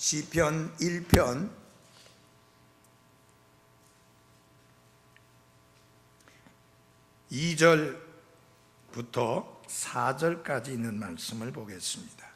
시편 1편 2절부터 4절까지 있는 말씀을 보겠습니다.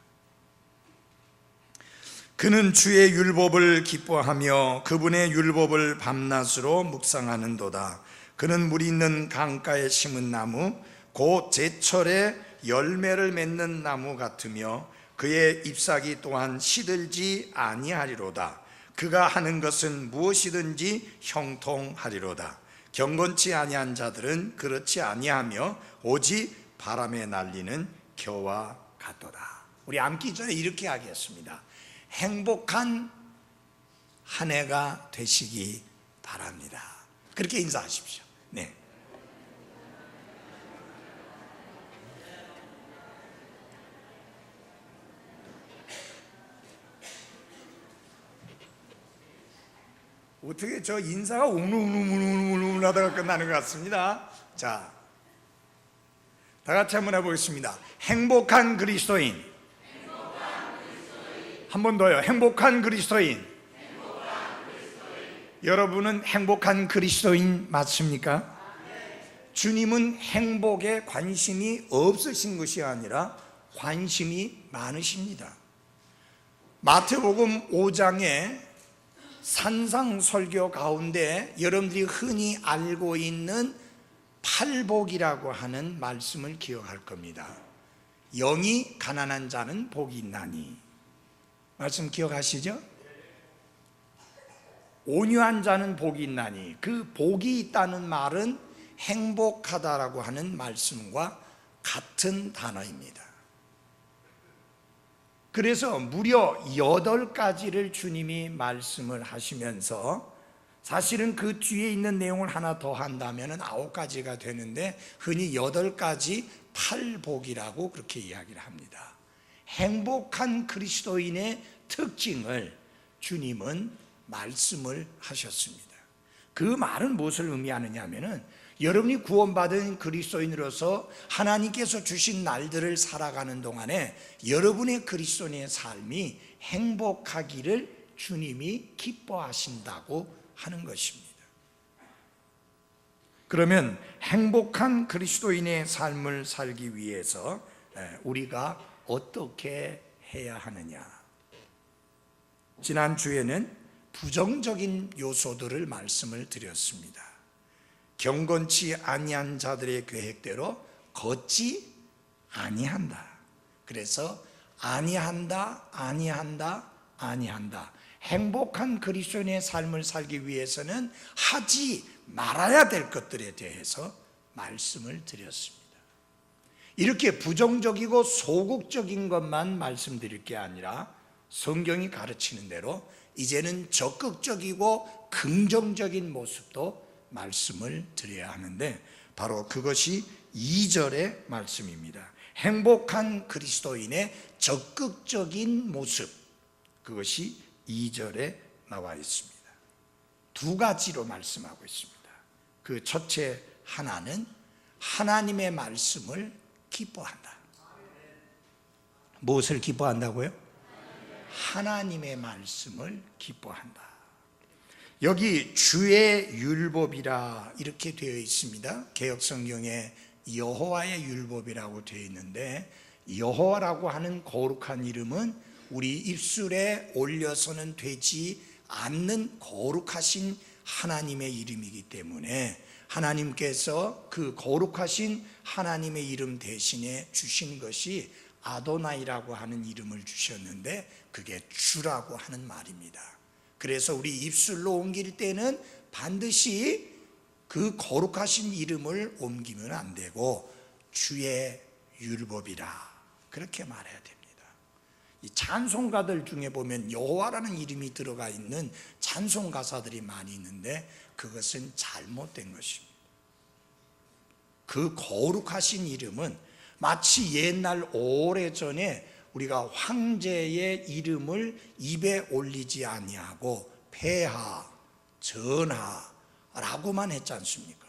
그는 주의 율법을 기뻐하며 그분의 율법을 밤낮으로 묵상하는도다. 그는 물이 있는 강가에 심은 나무 곧 제철에 열매를 맺는 나무 같으며 그의 잎사귀 또한 시들지 아니하리로다. 그가 하는 것은 무엇이든지 형통하리로다. 경건치 아니한 자들은 그렇지 아니하며 오직 바람에 날리는 겨와 같도다. 우리 앉기 전에 이렇게 하겠습니다. 행복한 한 해가 되시기 바랍니다. 그렇게 인사하십시오. 네. 어떻게 저 인사가 우물우물우물 하다가 끝나는 것 같습니다. 자, 다 같이 한번 해보겠습니다. 행복한 그리스도인. 한 번 더요. 행복한 그리스도인. 여러분은 행복한 그리스도인 맞습니까? 주님은 행복에 관심이 없으신 것이 아니라 관심이 많으십니다. 마태복음 5장에 산상설교 가운데 여러분들이 흔히 알고 있는 팔복이라고 하는 말씀을 기억할 겁니다. 영이 가난한 자는 복이 있나니, 말씀 기억하시죠? 온유한 자는 복이 있나니, 그 복이 있다는 말은 행복하다라고 하는 말씀과 같은 단어입니다. 그래서 무려 8가지를 주님이 말씀을 하시면서, 사실은 그 뒤에 있는 내용을 하나 더 한다면 9가지가 되는데 흔히 8가지 팔복이라고 그렇게 이야기를 합니다. 행복한 그리스도인의 특징을 주님은 말씀을 하셨습니다. 그 말은 무엇을 의미하느냐 하면은, 여러분이 구원받은 그리스도인으로서 하나님께서 주신 날들을 살아가는 동안에 여러분의 그리스도인의 삶이 행복하기를 주님이 기뻐하신다고 하는 것입니다. 그러면 행복한 그리스도인의 삶을 살기 위해서 우리가 어떻게 해야 하느냐? 지난주에는 부정적인 요소들을 말씀을 드렸습니다. 경건치 아니한 자들의 계획대로 걷지 아니한다. 그래서 아니한다. 행복한 그리스도인의 삶을 살기 위해서는 하지 말아야 될 것들에 대해서 말씀을 드렸습니다. 이렇게 부정적이고 소극적인 것만 말씀드릴 게 아니라 성경이 가르치는 대로 이제는 적극적이고 긍정적인 모습도 말씀을 드려야 하는데, 바로 그것이 2절의 말씀입니다. 행복한 그리스도인의 적극적인 모습, 그것이 2절에 나와 있습니다. 2가지로 말씀하고 있습니다. 그 첫째 하나는 하나님의 말씀을 기뻐한다. 무엇을 기뻐한다고요? 하나님의 말씀을 기뻐한다. 여기 주의 율법이라 이렇게 되어 있습니다. 개역성경에 여호와의 율법이라고 되어 있는데, 여호와라고 하는 거룩한 이름은 우리 입술에 올려서는 되지 않는 거룩하신 하나님의 이름이기 때문에, 하나님께서 그 거룩하신 하나님의 이름 대신에 주신 것이 아도나이라고 하는 이름을 주셨는데, 그게 주라고 하는 말입니다. 그래서 우리 입술로 옮길 때는 반드시 그 거룩하신 이름을 옮기면 안 되고 주의 율법이라 그렇게 말해야 됩니다. 이 찬송가들 중에 보면 여호와라는 이름이 들어가 있는 찬송 가사들이 많이 있는데 그것은 잘못된 것입니다. 그 거룩하신 이름은 마치 옛날 오래전에 우리가 황제의 이름을 입에 올리지 아니하고 폐하, 전하라고만 했지 않습니까?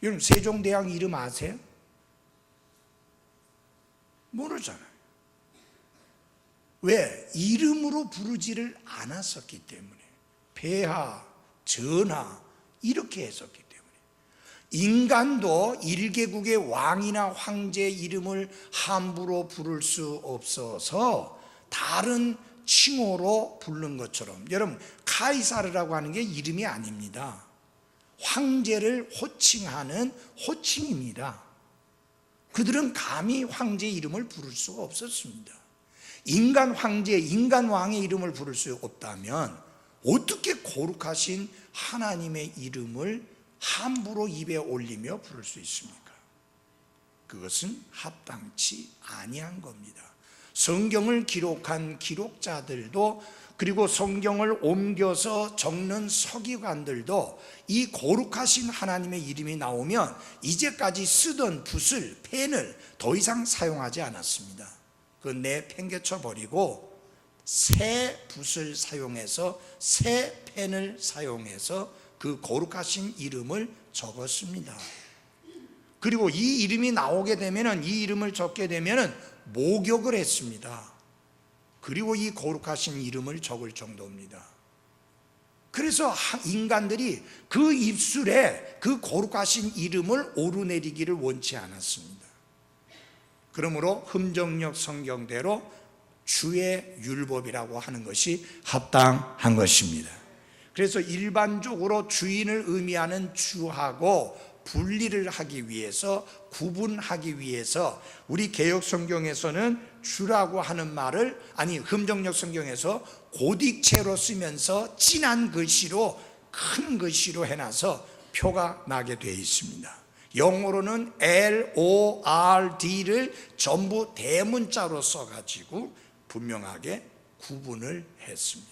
여러분 세종대왕 이름 아세요? 모르잖아요. 왜? 이름으로 부르지를 않았었기 때문에. 폐하, 전하 이렇게 했었기 때문에. 인간도 일개국의 왕이나 황제 이름을 함부로 부를 수 없어서 다른 칭호로 부른 것처럼, 여러분 카이사르라고 하는 게 이름이 아닙니다. 황제를 호칭하는 호칭입니다. 그들은 감히 황제 이름을 부를 수가 없었습니다. 인간 황제, 인간 왕의 이름을 부를 수 없다면 어떻게 거룩하신 하나님의 이름을 함부로 입에 올리며 부를 수 있습니까? 그것은 합당치 아니한 겁니다. 성경을 기록한 기록자들도, 그리고 성경을 옮겨서 적는 서기관들도 이 거룩하신 하나님의 이름이 나오면 이제까지 쓰던 붓을, 펜을 더 이상 사용하지 않았습니다. 그건 내팽개쳐 버리고 새 붓을 사용해서, 새 펜을 사용해서 그 거룩하신 이름을 적었습니다. 그리고 이 이름이 나오게 되면은, 이 이름을 적게 되면은 목욕을 했습니다. 그리고 이 거룩하신 이름을 적을 정도입니다. 그래서 인간들이 그 입술에 그 거룩하신 이름을 오르내리기를 원치 않았습니다. 그러므로 흠정역 성경대로 주의 율법이라고 하는 것이 합당한 것입니다. 그래서 일반적으로 주인을 의미하는 주하고 분리를 하기 위해서, 구분하기 위해서 우리 개역 성경에서는 주라고 하는 말을, 아니 흠정역 성경에서 고딕체로 쓰면서 진한 글씨로, 큰 글씨로 해놔서 표가 나게 되어 있습니다. 영어로는 LORD를 전부 대문자로 써가지고 분명하게 구분을 했습니다.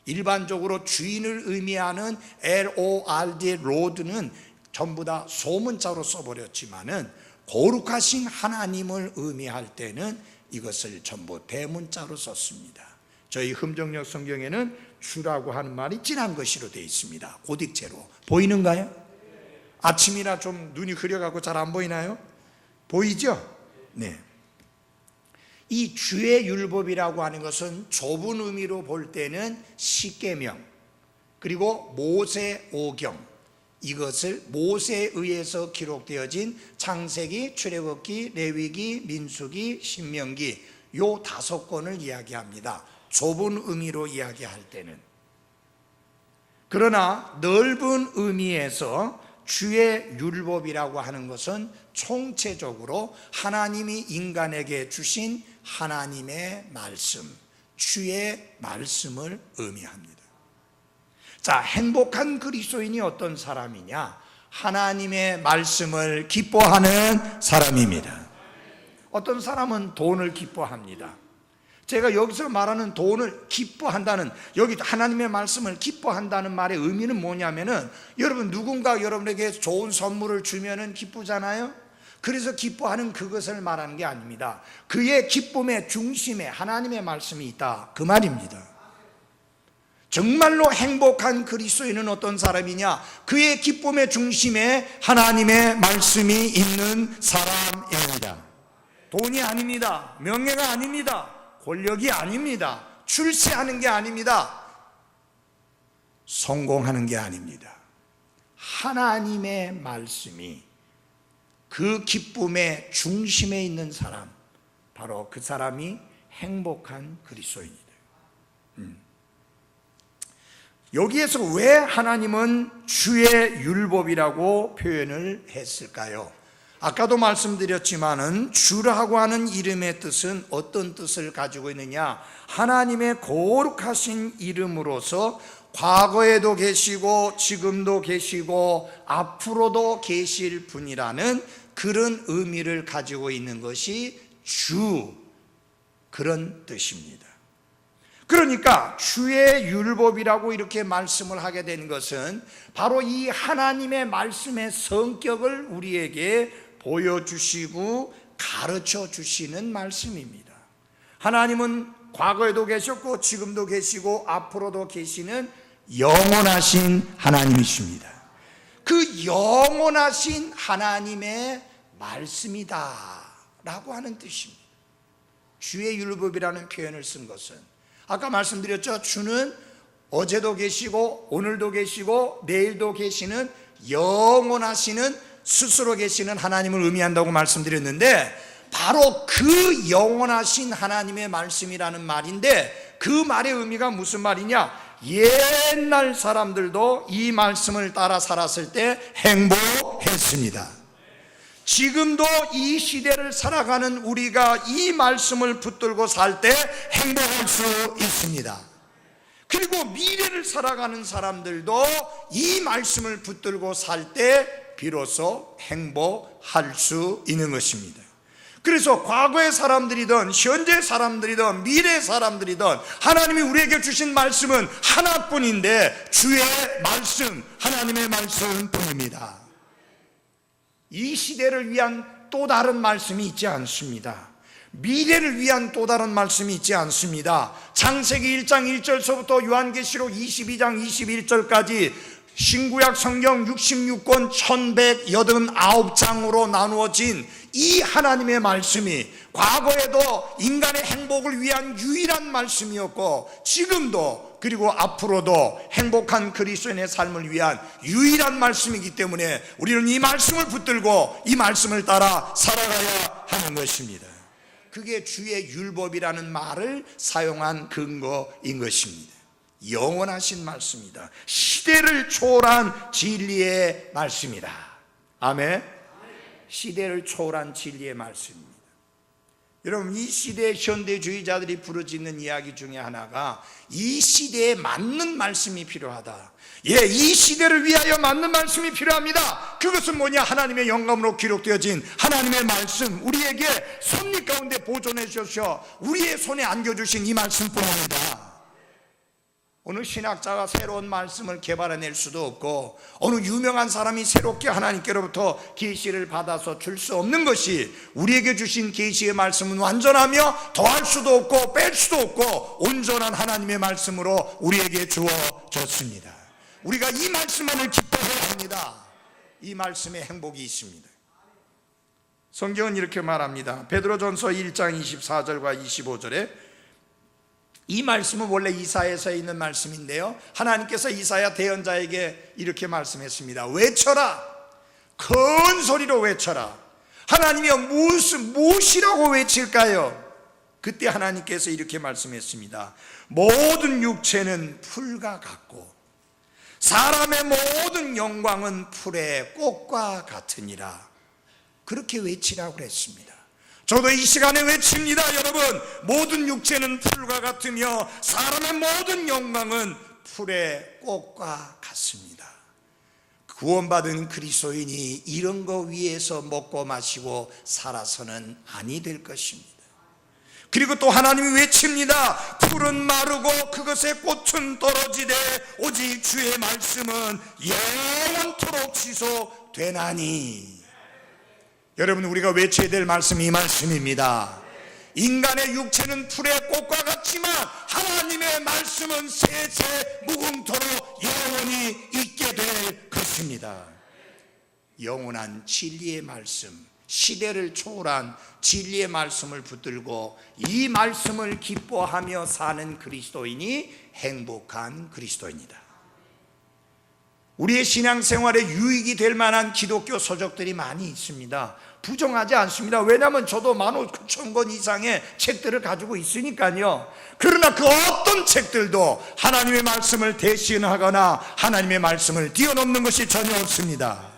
일반적으로 주인을 의미하는 LORD, 로드는 전부 다 소문자로 써버렸지만은 거룩하신 하나님을 의미할 때는 이것을 전부 대문자로 썼습니다. 저희 흠정역 성경에는 주라고 하는 말이 진한 글씨로 되어 있습니다. 고딕체로. 보이는가요? 아침이라 좀 눈이 흐려가고 잘 안 보이나요? 보이죠? 네. 이 주의 율법이라고 하는 것은 좁은 의미로 볼 때는 십계명, 그리고 모세 오경, 이것을 모세에 의해서 기록되어진 창세기, 출애굽기, 레위기, 민수기, 신명기 요 5권을 이야기합니다. 좁은 의미로 이야기할 때는. 그러나 넓은 의미에서 주의 율법이라고 하는 것은 총체적으로 하나님이 인간에게 주신 하나님의 말씀, 주의 말씀을 의미합니다. 자, 행복한 그리스도인이 어떤 사람이냐? 하나님의 말씀을 기뻐하는 사람입니다. 어떤 사람은 돈을 기뻐합니다. 제가 여기서 말하는 돈을 기뻐한다는, 여기 하나님의 말씀을 기뻐한다는 말의 의미는 뭐냐면은, 여러분 누군가 여러분에게 좋은 선물을 주면은 기쁘잖아요. 그래서 기뻐하는 그것을 말하는 게 아닙니다. 그의 기쁨의 중심에 하나님의 말씀이 있다, 그 말입니다. 정말로 행복한 그리스도인은 어떤 사람이냐? 그의 기쁨의 중심에 하나님의 말씀이 있는 사람입니다. 돈이 아닙니다. 명예가 아닙니다. 권력이 아닙니다. 출세하는 게 아닙니다. 성공하는 게 아닙니다. 하나님의 말씀이 그 기쁨의 중심에 있는 사람, 바로 그 사람이 행복한 그리스도인이다. 여기에서 왜 하나님은 주의 율법이라고 표현을 했을까요? 아까도 말씀드렸지만은 주라고 하는 이름의 뜻은 어떤 뜻을 가지고 있느냐? 하나님의 거룩하신 이름으로서 과거에도 계시고 지금도 계시고 앞으로도 계실 분이라는 그런 의미를 가지고 있는 것이 주, 그런 뜻입니다. 그러니까 주의 율법이라고 이렇게 말씀을 하게 된 것은 바로 이 하나님의 말씀의 성격을 우리에게 보여주시고 가르쳐 주시는 말씀입니다. 하나님은 과거에도 계셨고 지금도 계시고 앞으로도 계시는 영원하신 하나님이십니다. 그 영원하신 하나님의 말씀이다 라고 하는 뜻입니다. 주의 율법이라는 표현을 쓴 것은, 아까 말씀드렸죠. 주는 어제도 계시고 오늘도 계시고 내일도 계시는 영원하시는 스스로 계시는 하나님을 의미한다고 말씀드렸는데, 바로 그 영원하신 하나님의 말씀이라는 말인데, 그 말의 의미가 무슨 말이냐? 옛날 사람들도 이 말씀을 따라 살았을 때 행복했습니다. 지금도 이 시대를 살아가는 우리가 이 말씀을 붙들고 살 때 행복할 수 있습니다. 그리고 미래를 살아가는 사람들도 이 말씀을 붙들고 살 때 비로소 행복할 수 있는 것입니다. 그래서 과거의 사람들이든 현재 사람들이든 미래의 사람들이든 하나님이 우리에게 주신 말씀은 하나뿐인데, 주의 말씀, 하나님의 말씀뿐입니다. 이 시대를 위한 또 다른 말씀이 있지 않습니다. 미래를 위한 또 다른 말씀이 있지 않습니다. 창세기 1장 1절서부터 요한계시록 22장 21절까지 신구약 성경 66권 1189장으로 나누어진 이 하나님의 말씀이 과거에도 인간의 행복을 위한 유일한 말씀이었고, 지금도 그리고 앞으로도 행복한 그리스도인의 삶을 위한 유일한 말씀이기 때문에 우리는 이 말씀을 붙들고 이 말씀을 따라 살아가야 하는 것입니다. 그게 주의 율법이라는 말을 사용한 근거인 것입니다. 영원하신 말씀이다. 시대를 초월한 진리의 말씀이다. 아멘. 시대를 초월한 진리의 말씀입니다. 여러분, 이 시대의 현대주의자들이 부르짖는 이야기 중에 하나가 이 시대에 맞는 말씀이 필요하다. 이 시대를 위하여 맞는 말씀이 필요합니다. 그것은 뭐냐? 하나님의 영감으로 기록되어진 하나님의 말씀, 우리에게 섭리 가운데 보존해 주셔 우리의 손에 안겨주신 이 말씀뿐입니다. 어느 신학자가 새로운 말씀을 개발해낼 수도 없고, 어느 유명한 사람이 새롭게 하나님께로부터 계시를 받아서 줄 수 없는 것이, 우리에게 주신 계시의 말씀은 완전하며 더할 수도 없고 뺄 수도 없고 온전한 하나님의 말씀으로 우리에게 주어졌습니다. 우리가 이 말씀만을 기뻐해야 합니다. 이 말씀에 행복이 있습니다. 성경은 이렇게 말합니다. 베드로전서 1장 24절과 25절에 이 말씀은 원래 이사야서에 있는 말씀인데요, 하나님께서 이사야 대언자에게 이렇게 말씀했습니다. 외쳐라, 큰 소리로 외쳐라. 하나님이여, 무엇이라고 외칠까요? 그때 하나님께서 이렇게 말씀했습니다. 모든 육체는 풀과 같고 사람의 모든 영광은 풀의 꽃과 같으니라. 그렇게 외치라고 그랬습니다. 저도 이 시간에 외칩니다. 여러분, 모든 육체는 풀과 같으며 사람의 모든 영광은 풀의 꽃과 같습니다. 구원받은 그리스도인이 이런 거 위에서 먹고 마시고 살아서는 아니 될 것입니다. 그리고 또 하나님이 외칩니다. 풀은 마르고 그것의 꽃은 떨어지되 오직 주의 말씀은 영원토록 지속되나니. 여러분, 우리가 외쳐야 될 말씀이 이 말씀입니다. 인간의 육체는 풀의 꽃과 같지만 하나님의 말씀은 세세 무궁토록 영원히 있게 될 것입니다. 영원한 진리의 말씀, 시대를 초월한 진리의 말씀을 붙들고 이 말씀을 기뻐하며 사는 그리스도인이 행복한 그리스도인이다. 우리의 신앙생활에 유익이 될 만한 기독교 서적들이 많이 있습니다. 부정하지 않습니다. 왜냐하면 저도 15,000권 이상의 책들을 가지고 있으니까요. 그러나 그 어떤 책들도 하나님의 말씀을 대신하거나 하나님의 말씀을 뛰어넘는 것이 전혀 없습니다.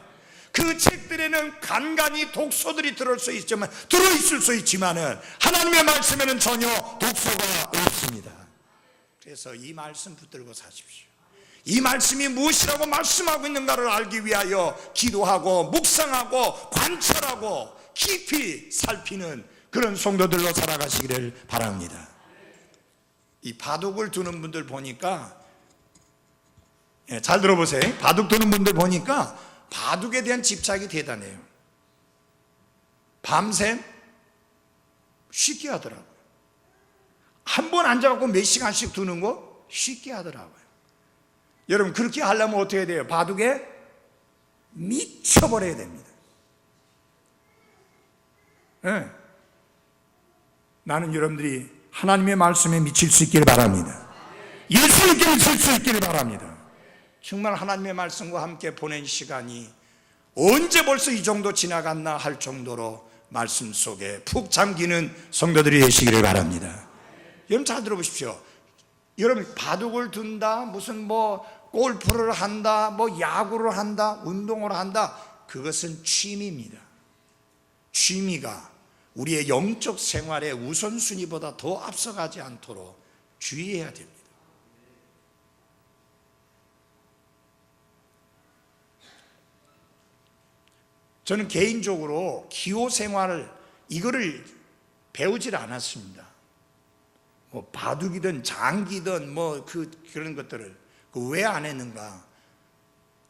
그 책들에는 간간히 독소들이 들어있을 수 있지만은 하나님의 말씀에는 전혀 독소가 없습니다. 그래서 이 말씀 붙들고 사십시오. 이 말씀이 무엇이라고 말씀하고 있는가를 알기 위하여 기도하고 묵상하고 관찰하고 깊이 살피는 그런 성도들로 살아가시기를 바랍니다. 이 바둑을 두는 분들 보니까, 잘 들어보세요. 바둑 두는 분들 보니까 바둑에 대한 집착이 대단해요. 밤샘 쉽게 하더라고요. 한 번 앉아갖고 몇 시간씩 두는 거 쉽게 하더라고요. 여러분, 그렇게 하려면 어떻게 해야 돼요? 바둑에 미쳐버려야 됩니다. 네. 나는 여러분들이 하나님의 말씀에 미칠 수 있기를 바랍니다. 예수님께 미칠 수 있기를 바랍니다. 정말 하나님의 말씀과 함께 보낸 시간이 언제 벌써 이 정도 지나갔나 할 정도로 말씀 속에 푹 잠기는 성도들이 되시기를 바랍니다. 여러분 잘 들어보십시오. 여러분 바둑을 둔다, 무슨 골프를 한다, 야구를 한다, 운동을 한다, 그것은 취미입니다. 취미가 우리의 영적 생활의 우선순위보다 더 앞서가지 않도록 주의해야 됩니다. 저는 개인적으로 기호 생활을 이거를 배우질 않았습니다. 바둑이든 장기든 그런 것들을 왜 안 했는가?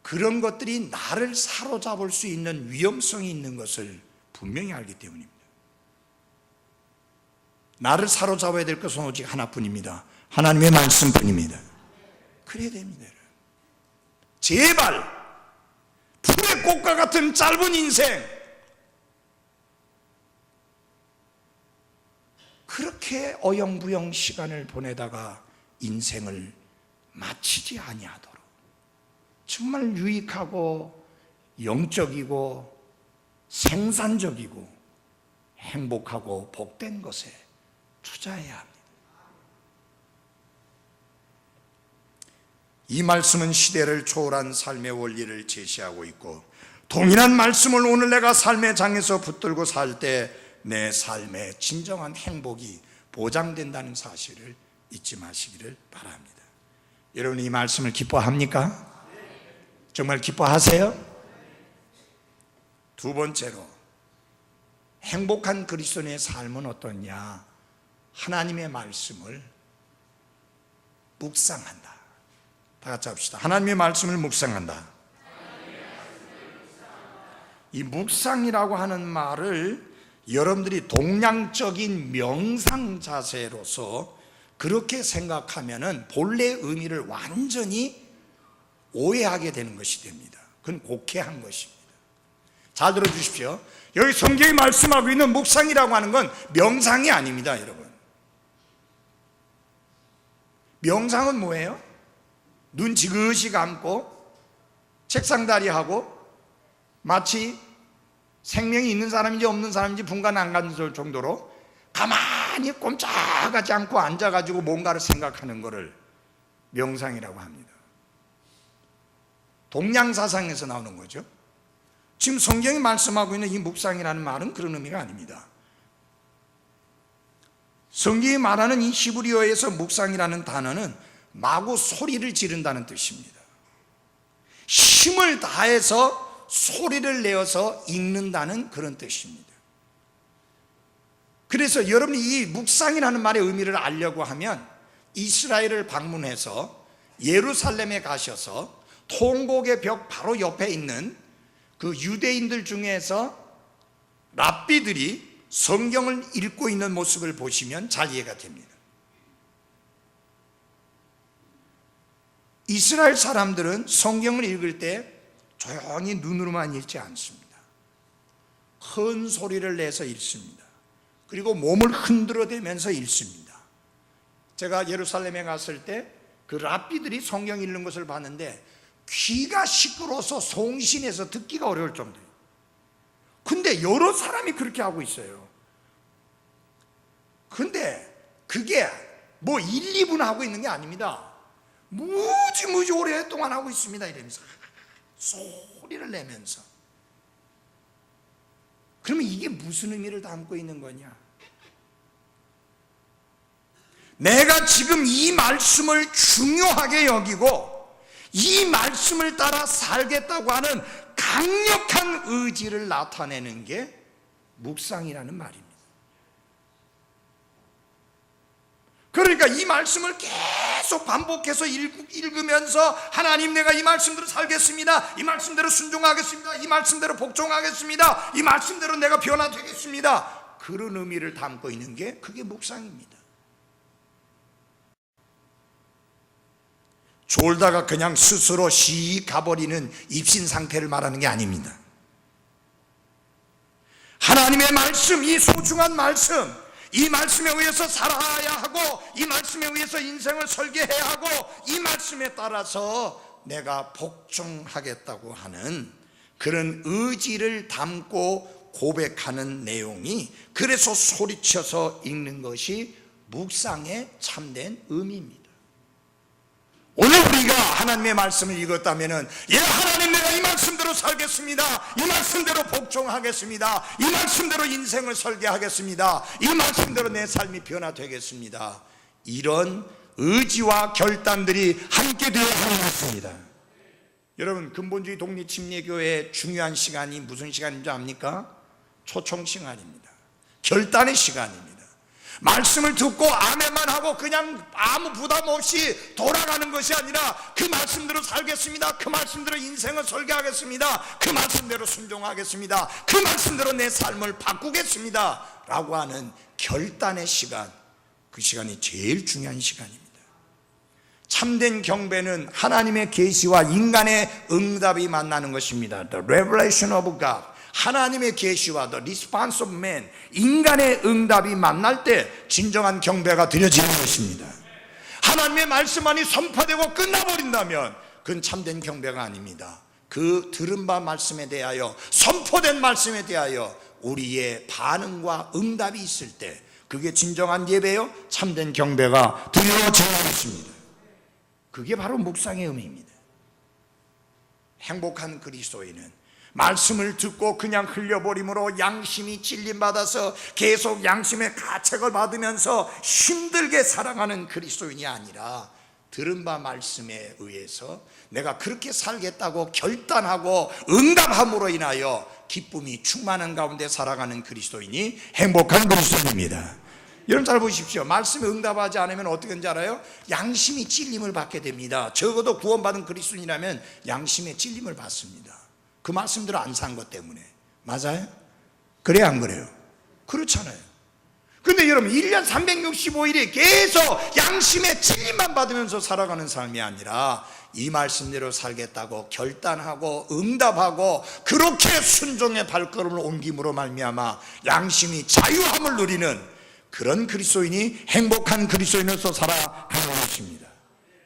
그런 것들이 나를 사로잡을 수 있는 위험성이 있는 것을 분명히 알기 때문입니다. 나를 사로잡아야 될 것은 오직 하나뿐입니다. 하나님의 말씀뿐입니다. 그래야 됩니다. 제발 풀의 꽃과 같은 짧은 인생, 그렇게 어영부영 시간을 보내다가 인생을 마치지 아니하도록 정말 유익하고 영적이고 생산적이고 행복하고 복된 것에 투자해야 합니다. 이 말씀은 시대를 초월한 삶의 원리를 제시하고 있고, 동일한 말씀을 오늘 내가 삶의 장에서 붙들고 살 때 내 삶의 진정한 행복이 보장된다는 사실을 잊지 마시기를 바랍니다. 여러분 이 말씀을 기뻐합니까? 정말 기뻐하세요? 두 번째로, 행복한 그리스도인의 삶은 어떠냐? 하나님의 말씀을 묵상한다. 다 같이 합시다. 하나님의 말씀을 묵상한다. 이 묵상이라고 하는 말을 여러분들이 동양적인 명상 자세로서 그렇게 생각하면은 본래 의미를 완전히 오해하게 되는 것이 됩니다. 그건 곡해한 것입니다. 잘 들어주십시오. 여기 성경이 말씀하고 있는 묵상이라고 하는 건 명상이 아닙니다, 여러분. 명상은 뭐예요? 눈 지그시 감고 책상다리하고 마치 생명이 있는 사람인지 없는 사람인지 분간 안 가는 정도로 가만히 꼼짝하지 않고 앉아가지고 뭔가를 생각하는 것을 명상이라고 합니다. 동양사상에서 나오는 거죠. 지금 성경이 말씀하고 있는 이 묵상이라는 말은 그런 의미가 아닙니다. 성경이 말하는 이 히브리어에서 묵상이라는 단어는 마구 소리를 지른다는 뜻입니다. 힘을 다해서 소리를 내어서 읽는다는 그런 뜻입니다. 그래서 여러분이 이 묵상이라는 말의 의미를 알려고 하면 이스라엘을 방문해서 예루살렘에 가셔서 통곡의 벽 바로 옆에 있는 그 유대인들 중에서 랍비들이 성경을 읽고 있는 모습을 보시면 잘 이해가 됩니다. 이스라엘 사람들은 성경을 읽을 때 조용히 눈으로만 읽지 않습니다. 큰 소리를 내서 읽습니다. 그리고 몸을 흔들어대면서 읽습니다. 제가 예루살렘에 갔을 때 그 랍비들이 성경 읽는 것을 봤는데 귀가 시끄러워서 송신해서 듣기가 어려울 정도예요. 근데 여러 사람이 그렇게 하고 있어요. 근데 그게 1, 2분 하고 있는 게 아닙니다. 무지 오랫동안 하고 있습니다. 이러면서 소리를 내면서. 그러면 이게 무슨 의미를 담고 있는 거냐? 내가 지금 이 말씀을 중요하게 여기고 이 말씀을 따라 살겠다고 하는 강력한 의지를 나타내는 게 묵상이라는 말입니다. 그러니까 이 말씀을 계속 반복해서 읽으면서 하나님, 내가 이 말씀대로 살겠습니다. 이 말씀대로 순종하겠습니다. 이 말씀대로 복종하겠습니다. 이 말씀대로 내가 변화되겠습니다. 그런 의미를 담고 있는 게 그게 묵상입니다. 졸다가 그냥 스스로 씩 가버리는 입신 상태를 말하는 게 아닙니다. 하나님의 말씀, 이 소중한 말씀, 이 말씀에 의해서 살아야 하고 이 말씀에 의해서 인생을 설계해야 하고 이 말씀에 따라서 내가 복종하겠다고 하는 그런 의지를 담고 고백하는 내용이, 그래서 소리쳐서 읽는 것이 묵상의 참된 의미입니다. 오늘 우리가 하나님의 말씀을 읽었다면, 예, 하나님, 내가 이 말씀대로 살겠습니다, 이 말씀대로 복종하겠습니다, 이 말씀대로 인생을 설계하겠습니다, 이 말씀대로 내 삶이 변화되겠습니다, 이런 의지와 결단들이 함께 되어야 하는 것입니다. 여러분, 근본주의 독립침례교회의 중요한 시간이 무슨 시간인 줄 압니까? 초청 시간입니다. 결단의 시간입니다. 말씀을 듣고 아멘만 하고 그냥 아무 부담 없이 돌아가는 것이 아니라, 그 말씀대로 살겠습니다, 그 말씀대로 인생을 설계하겠습니다, 그 말씀대로 순종하겠습니다, 그 말씀대로 내 삶을 바꾸겠습니다 라고 하는 결단의 시간, 그 시간이 제일 중요한 시간입니다. 참된 경배는 하나님의 계시와 인간의 응답이 만나는 것입니다. The revelation of God, 하나님의 계시와 the response of man, 인간의 응답이 만날 때 진정한 경배가 드려지는 것입니다. 하나님의 말씀만이 선포되고 끝나버린다면 그건 참된 경배가 아닙니다. 그 들은 바 말씀에 대하여, 선포된 말씀에 대하여 우리의 반응과 응답이 있을 때 그게 진정한 예배요, 참된 경배가 드려지는 것입니다. 그게 바로 묵상의 의미입니다. 행복한 그리스도인은 말씀을 듣고 그냥 흘려버림으로 양심이 찔림받아서 계속 양심의 가책을 받으면서 힘들게 살아가는 그리스도인이 아니라, 들은 바 말씀에 의해서 내가 그렇게 살겠다고 결단하고 응답함으로 인하여 기쁨이 충만한 가운데 살아가는 그리스도인이 행복한 그리스도인입니다. 여러분 잘 보십시오. 말씀에 응답하지 않으면 어떻게 되는지 알아요? 양심이 찔림을 받게 됩니다. 적어도 구원받은 그리스도인이라면 양심의 찔림을 받습니다. 그 말씀대로 안 산 것 때문에. 맞아요? 그래요, 안 그래요? 그렇잖아요. 근데 여러분, 1년 365일이 계속 양심의 찔림만 받으면서 살아가는 삶이 아니라, 이 말씀대로 살겠다고 결단하고 응답하고 그렇게 순종의 발걸음을 옮김으로 말미암아 양심이 자유함을 누리는 그런 그리스도인이 행복한 그리스도인으로서 살아가는 것입니다.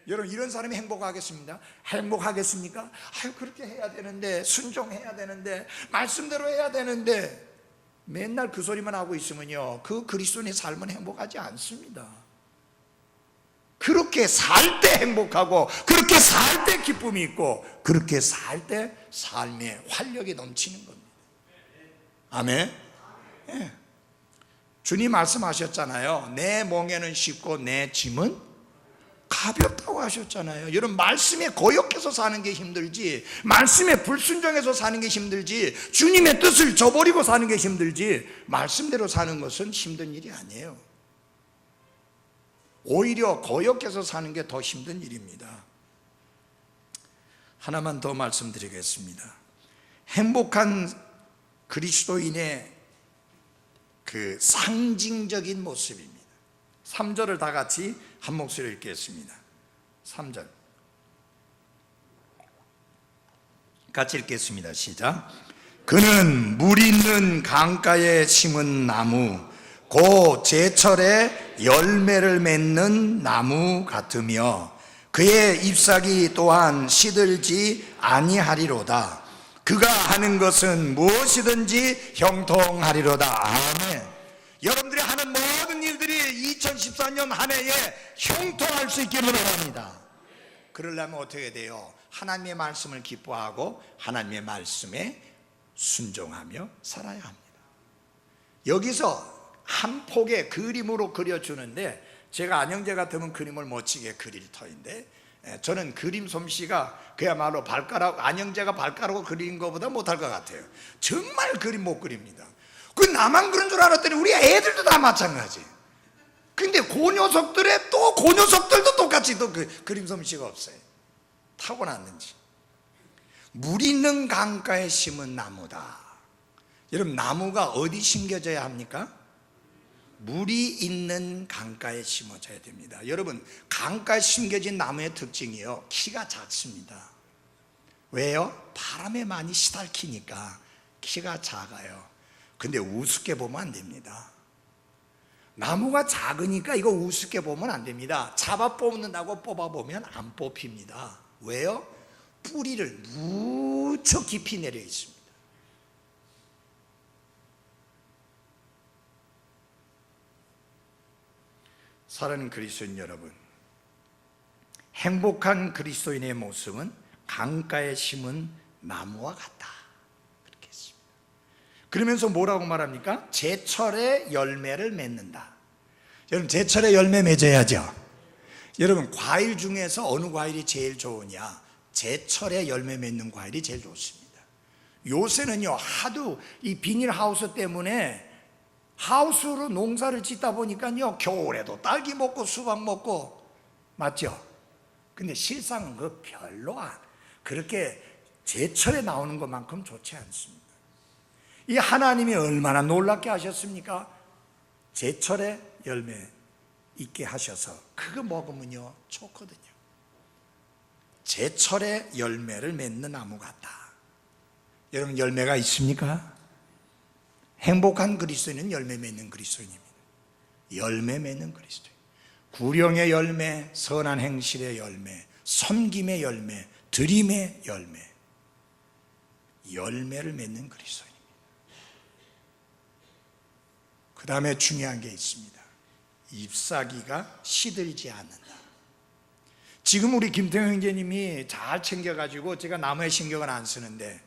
여러분, 이런 사람이 행복하겠습니까? 행복하겠습니까? 아유, 그렇게 해야 되는데, 순종해야 되는데, 말씀대로 해야 되는데, 맨날 그 소리만 하고 있으면요, 그 그리스도인의 삶은 행복하지 않습니다. 그렇게 살 때 행복하고, 그렇게 살 때 기쁨이 있고, 그렇게 살 때 삶의 활력이 넘치는 겁니다. 아멘. 예. 주님 말씀하셨잖아요. 내 멍에는 쉽고 내 짐은 가볍다고 하셨잖아요. 여러분, 말씀에 거역해서 사는 게 힘들지, 말씀에 불순종해서 사는 게 힘들지, 주님의 뜻을 저버리고 사는 게 힘들지, 말씀대로 사는 것은 힘든 일이 아니에요. 오히려 거역해서 사는 게 더 힘든 일입니다. 하나만 더 말씀드리겠습니다. 행복한 그리스도인의 그 상징적인 모습입니다. 3절을 다 같이 한 목소리로 읽겠습니다. 3절 같이 읽겠습니다. 시작. 그는 물 있는 강가에 심은 나무, 곧 제철에 열매를 맺는 나무 같으며 그의 잎사귀 또한 시들지 아니하리로다. 그가 하는 것은 무엇이든지 형통하리로다. 아멘. 여러분들이 하는 모든 일들이 2014년 한 해에 형통할 수 있기를 바랍니다. 그러려면 어떻게 돼요? 하나님의 말씀을 기뻐하고 하나님의 말씀에 순종하며 살아야 합니다. 여기서 한 폭의 그림으로 그려주는데, 제가 안영재 같으면 그림을 멋지게 그릴 터인데, 저는 그림 솜씨가 그야말로 안영재가 발가락으로 그린 것보다 못할 것 같아요. 정말 그림 못 그립니다. 그 나만 그런 줄 알았더니 우리 애들도 다 마찬가지. 근데 그 녀석들도 똑같이 또 그림 솜씨가 없어요. 타고났는지. 물 있는 강가에 심은 나무다. 여러분, 나무가 어디 심겨져야 합니까? 물이 있는 강가에 심어져야 됩니다. 여러분, 강가에 심겨진 나무의 특징이요, 키가 작습니다. 왜요? 바람에 많이 시달키니까 키가 작아요. 근데 우습게 보면 안 됩니다. 나무가 작으니까 이거 우습게 보면 안 됩니다. 잡아 뽑는다고 뽑아보면 안 뽑힙니다. 왜요? 뿌리를 무척 깊이 내려 있습니다. 사랑하는 그리스도인 여러분, 행복한 그리스도인의 모습은 강가에 심은 나무와 같다, 그렇게 했습니다. 그러면서 뭐라고 말합니까? 제철에 열매를 맺는다. 여러분, 제철에 열매 맺어야죠. 여러분, 과일 중에서 어느 과일이 제일 좋으냐? 제철에 열매 맺는 과일이 제일 좋습니다. 요새는요, 하도 이 비닐하우스 때문에 하우스로 농사를 짓다 보니까요, 겨울에도 딸기 먹고 수박 먹고, 맞죠? 근데 실상은 그 별로 그렇게 제철에 나오는 것만큼 좋지 않습니다. 이 하나님이 얼마나 놀랍게 하셨습니까? 제철에 열매 있게 하셔서 그거 먹으면요 좋거든요. 제철에 열매를 맺는 나무 같다. 여러분, 열매가 있습니까? 행복한 그리스도인은 열매 맺는 그리스도인입니다. 열매 맺는 그리스도인. 구령의 열매, 선한 행실의 열매, 섬김의 열매, 드림의 열매, 열매를 맺는 그리스도인입니다. 그 다음에 중요한 게 있습니다. 잎사귀가 시들지 않는다. 지금 우리 김태형 형제님이 잘 챙겨가지고 제가 나무에 신경을 안 쓰는데,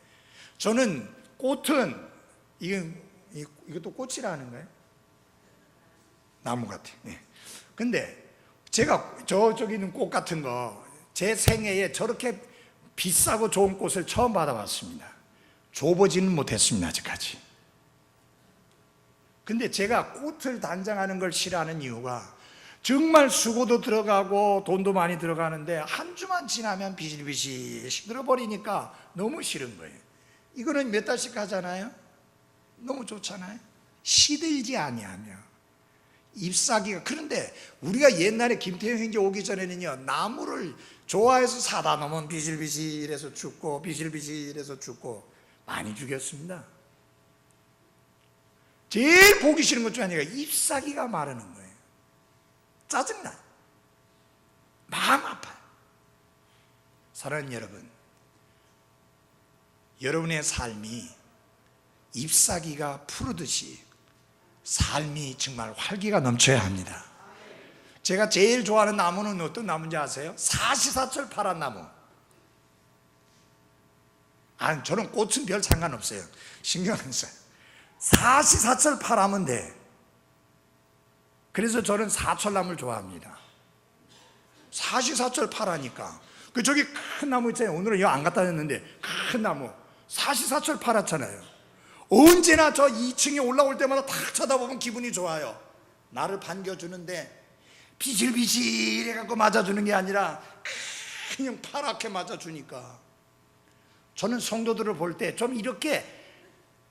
저는 꽃은 이것도 꽃이라는 거예요? 나무 같아. 네. 근데 제가 저쪽에 있는 꽃 같은 거 제 생애에 저렇게 비싸고 좋은 꽃을 처음 받아봤습니다. 줘보지는 못했습니다, 아직까지. 근데 제가 꽃을 단장하는 걸 싫어하는 이유가 정말 수고도 들어가고 돈도 많이 들어가는데 한 주만 지나면 비실비실 시들어버리니까 너무 싫은 거예요. 이거는 몇 달씩 하잖아요. 너무 좋잖아요. 시들지 아니하며 잎사귀가. 그런데 우리가 옛날에 김태형 형제 오기 전에는요, 나무를 좋아해서 사다 놓으면 비실비실해서 죽고 비실비실해서 죽고 많이 죽였습니다. 제일 보기 싫은 것 중 하나가 잎사귀가 마르는 거예요. 짜증나. 마음 아파요. 사랑하는 여러분, 여러분의 삶이 잎사귀가 푸르듯이 삶이 정말 활기가 넘쳐야 합니다. 제가 제일 좋아하는 나무는 어떤 나무인지 아세요? 사시사철 파란 나무. 아니, 저는 꽃은 별 상관없어요. 신경 안 써요. 사시사철 파라면 돼. 그래서 저는 사철나무를 좋아합니다. 사시사철 파라니까. 그 저기 큰 나무 있잖아요. 오늘은 여기 안 갖다 놨는데 큰 나무 사시사철 파랗잖아요. 언제나 저 2층에 올라올 때마다 탁 쳐다보면 기분이 좋아요. 나를 반겨주는데 비실비실 해갖고 맞아주는 게 아니라 그냥 파랗게 맞아주니까, 저는 성도들을 볼 때 좀 이렇게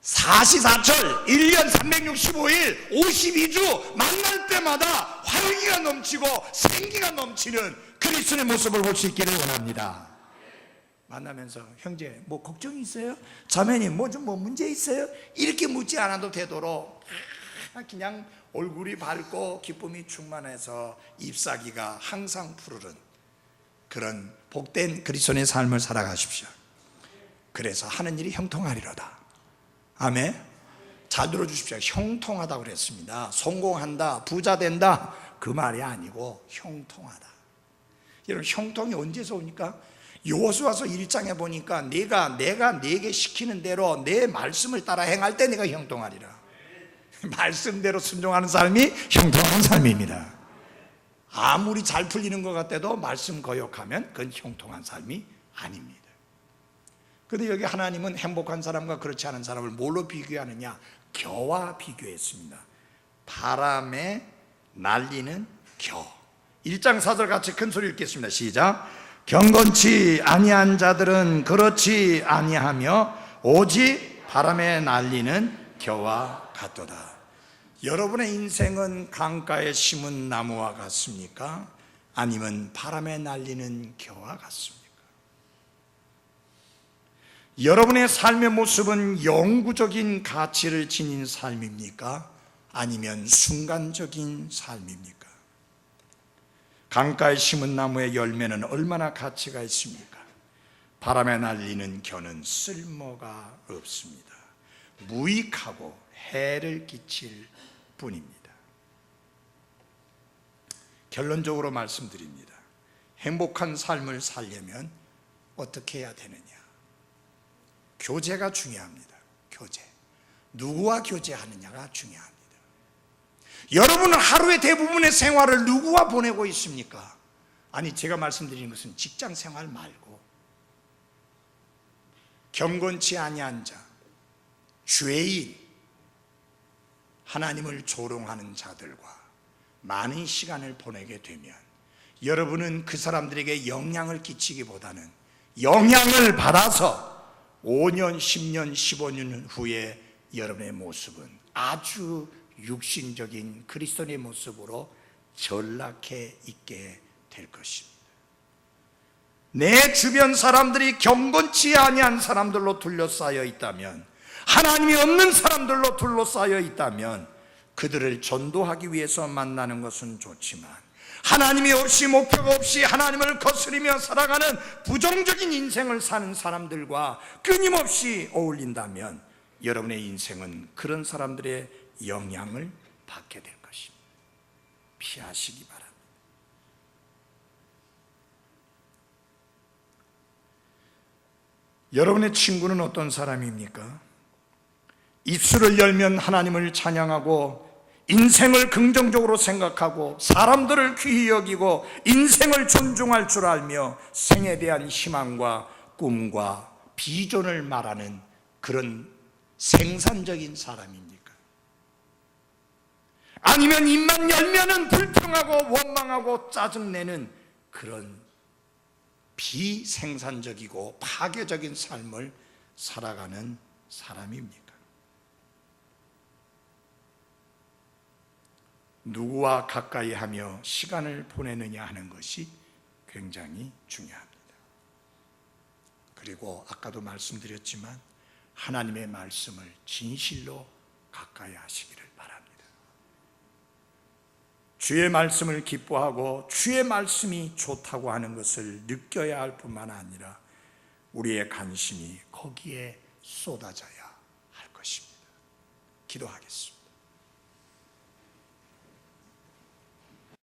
사시사철 1년 365일 52주 만날 때마다 활기가 넘치고 생기가 넘치는 그리스도의 모습을 볼 수 있기를 원합니다. 만나면서 형제 뭐 걱정이 있어요? 자매님 뭐 문제 있어요? 이렇게 묻지 않아도 되도록 그냥 얼굴이 밝고 기쁨이 충만해서 잎사귀가 항상 푸르른 그런 복된 그리스도의 삶을 살아가십시오. 그래서 하는 일이 형통하리로다. 아멘. 잘 들어주십시오. 형통하다고 그랬습니다. 성공한다, 부자 된다, 그 말이 아니고 형통하다. 여러분, 형통이 언제서 옵니까? 여호수아서 1장에 보니까 내가 네게 시키는 대로 내 말씀을 따라 행할 때 내가 형통하리라. 말씀대로 순종하는 삶이 형통한 삶입니다. 아무리 잘 풀리는 것 같아도 말씀 거역하면 그건 형통한 삶이 아닙니다. 그런데 여기 하나님은 행복한 사람과 그렇지 않은 사람을 뭘로 비교하느냐? 겨와 비교했습니다. 바람에 날리는 겨. 1장 4절 같이 큰 소리 읽겠습니다. 시작. 경건치 아니한 자들은 그렇지 아니하며 오직 바람에 날리는 겨와 같도다. 여러분의 인생은 강가에 심은 나무와 같습니까? 아니면 바람에 날리는 겨와 같습니까? 여러분의 삶의 모습은 영구적인 가치를 지닌 삶입니까? 아니면 순간적인 삶입니까? 강가에 심은 나무의 열매는 얼마나 가치가 있습니까? 바람에 날리는 겨는 쓸모가 없습니다. 무익하고 해를 끼칠 뿐입니다. 결론적으로 말씀드립니다. 행복한 삶을 살려면 어떻게 해야 되느냐? 교제가 중요합니다. 교제. 누구와 교제하느냐가 중요합니다. 여러분은 하루의 대부분의 생활을 누구와 보내고 있습니까? 아니, 제가 말씀드리는 것은 직장 생활 말고 경건치 아니한 자, 죄인, 하나님을 조롱하는 자들과 많은 시간을 보내게 되면 여러분은 그 사람들에게 영향을 끼치기보다는 영향을 받아서 5년, 10년, 15년 후에 여러분의 모습은 아주 육신적인 그리스도인의 모습으로 전락해 있게 될 것입니다. 내 주변 사람들이 경건치 아니한 사람들로 둘러싸여 있다면, 하나님이 없는 사람들로 둘러싸여 있다면 그들을 전도하기 위해서 만나는 것은 좋지만, 하나님이 없이 목표가 없이 하나님을 거스리며 살아가는 부정적인 인생을 사는 사람들과 끊임없이 어울린다면 여러분의 인생은 그런 사람들의 영향을 받게 될 것입니다. 피하시기 바랍니다. 여러분의 친구는 어떤 사람입니까? 입술을 열면 하나님을 찬양하고 인생을 긍정적으로 생각하고 사람들을 귀히 여기고 인생을 존중할 줄 알며 생에 대한 희망과 꿈과 비전을 말하는 그런 생산적인 사람입니까? 아니면 입만 열면은 불평하고 원망하고 짜증내는 그런 비생산적이고 파괴적인 삶을 살아가는 사람입니까? 누구와 가까이 하며 시간을 보내느냐 하는 것이 굉장히 중요합니다. 그리고 아까도 말씀드렸지만 하나님의 말씀을 진실로 가까이 하시기를 바랍니다. 주의 말씀을 기뻐하고 주의 말씀이 좋다고 하는 것을 느껴야 할 뿐만 아니라 우리의 관심이 거기에 쏟아져야 할 것입니다. 기도하겠습니다.